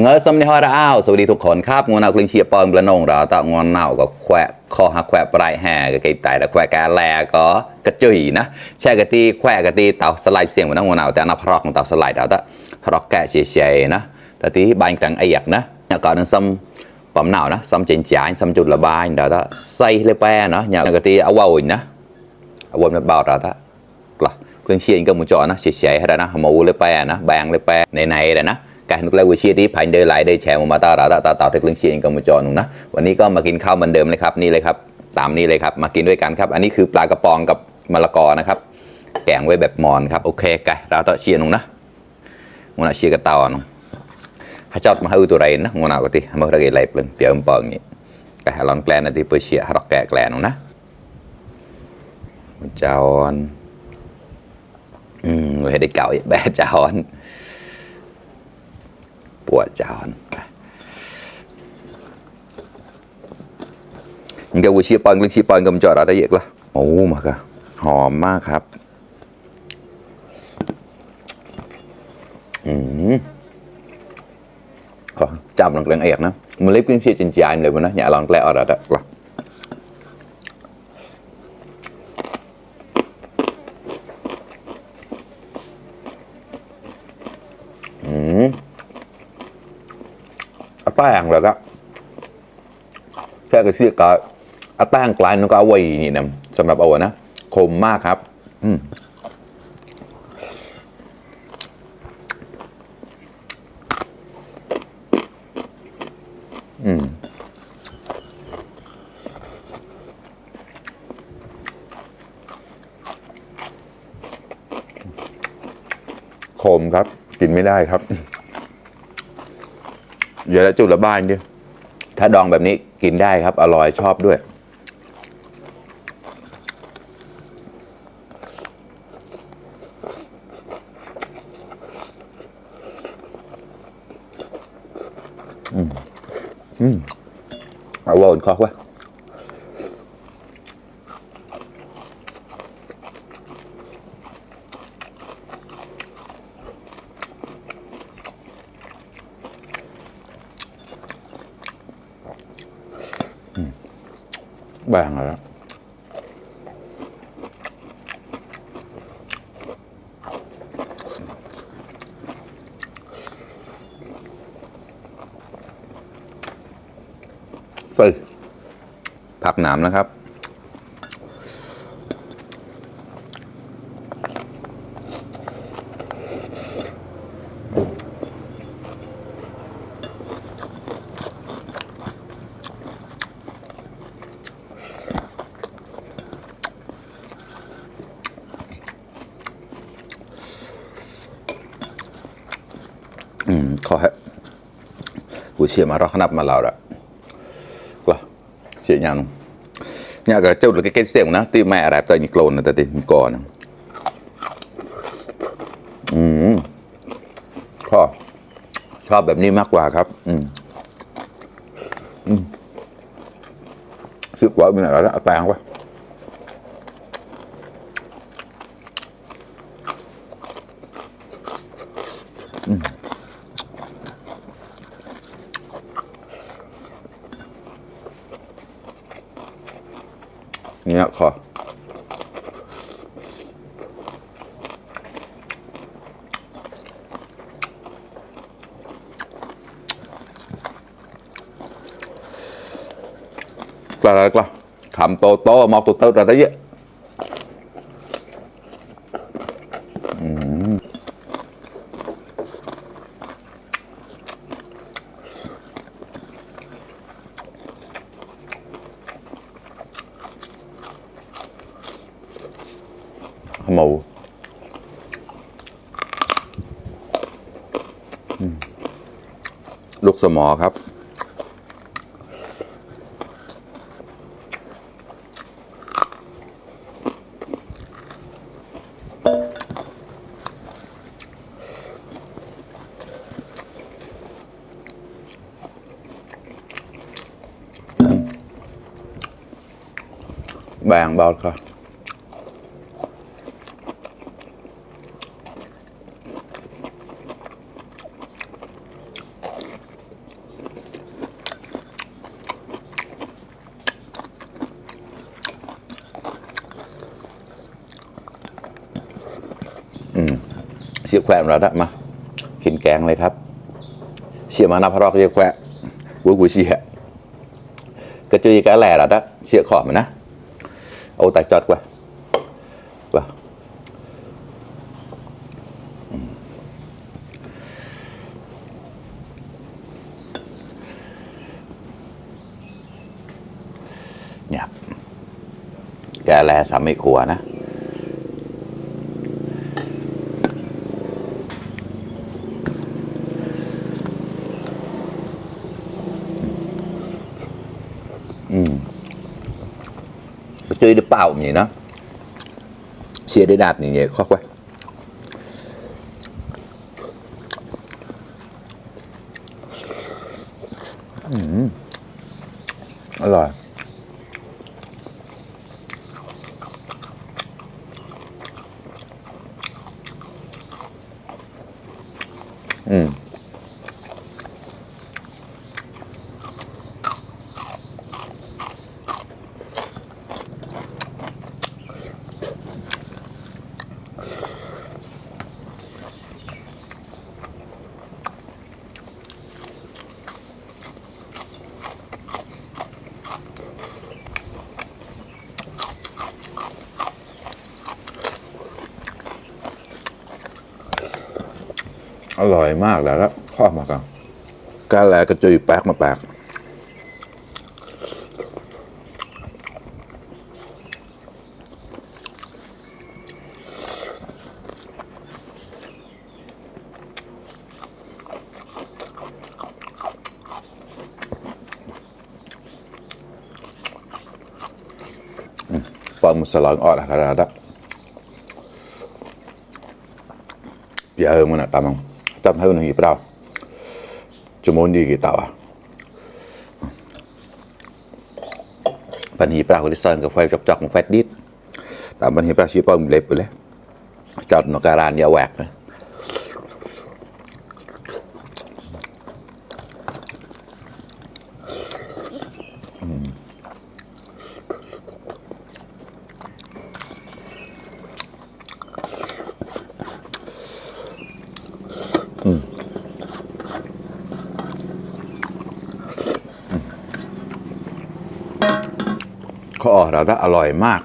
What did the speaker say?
เงยสมนิฮอร์อ้าวสวัสดีทุกคนครับงวนเอากลิ่นเชียปองประนงเราต่องอนเน่าก็แควะคอหักแควะปลายแห่ก็ไก่ไตแต่แควะกาแลก็กระจุยนะแช่กะตีแควะกะตีเต่าสไลด์เสียงเหมือนงอนเน่าแต่นับพรอกของเต่าสไลด์เราแต่พรอกแกะเฉยๆนะแต่ที่บานกลางไอ้ยักนะเนี่ยก่อนนึงซ้ำปั๊มหนาวนะซ้ำเจนจ่ายซ้ำจุดระบายเราแต่ใส่เลยแปะเนาะเนี่ยกะตีเอาว่าอุ่นนะเอาวนมาเบาเราแต่กล่ะเครื่องเชียงก็มุจอนะเฉยๆให้ได้นะหมูเลยแปะนะแบงเลยแปะในเลยนะการนุกเลวิชีที่ผ่านเดินไหลได้แชร์มาตาเราต่อเทคนิคเชียงกับมุจอนุนะวันนี้ก็มากินข้าวเหมือนเดิมเลยครับนี่เลยครับตามนี้เลยครับมากินด้วยกันครับอันนี้คือปลากระป๋องกับมะละกอนะครับแกงไว้แบบมอนครับโอเคไก่เราต่อเชียร์นุนะงวดเชียร์กับเต่านุถ้าจอดมาให้ตัวไรนะงวดเอาก็ตีมาเราเกลี่ยเปลือกเปียมเปิงนี่ไก่ลอนแกลนที่เปอร์เชียร์รักแกแกลนุนะจอนเว้ยได้เก่าแบะจอนปวดจอนนี่ก็วิชีปอนวิชีปอนกำจอดอะไรเยอะละโอ้มากะหอมมากครับก็จับหลังแรงเอกนะมันเล็บกินเสียจินจานเลยวันนะอย่าลองแกล้ออะไรละแป้งเลยละแค่กระเซียกก็แป้งกลายนั่นก็เอาไว้นี่นะสำหรับเอานะคมมากครับคมครับกินไม่ได้ครับเดี๋ยวจุดละบ้านดิถ้าดองแบบนี้กินได้ครับอร่อยชอบด้วยอร่อยคอกวะแบ่งแล้วใส่ผักหนามนะครับขอให้กูเชียร์มารอขนับมาเราละก็เชียร์ยังเนี่ยก็เจ้าหรือเก็ตเสียงนะที่แม่อะไรตัวนี้โกลนนะแต่ติดก่อนชอบแบบนี้มากกว่าครับสึกว่าเป็นอะไรละแปลงวะเนี่ยขอกล้าทำโตมอกโตอะไรเยอะหมูลูกสมอครับแบ่งเบาครับ ก สียแขวะเราได้มากินแกงเลยครับเสียมาหน้าพระรอกเสียแขวะกูเสียกระจุยกระแหล่เราได้เสียขอบมันนะเอาแต่จอดกว่าเนี่ยแกแลสามไม่ขัวนะchơi được bao gì nó chia để đạt như vậy khó quá rồiอร่อยมากแล้วข้อมากันกาแลกระจุยแป๊กมาแป๊กปลาหมึกสลังออดอะครับbây giờ mình tạm tạm hơn thì bao cho món đi cái tàu à phần hiệp bao cái sơn cái phai chọc chọc một phai đít tạm phần hiệp bao xíu bông lép rồi chọn nó cà ràn dao quạt nữaข้อเราได้อร่อยมาก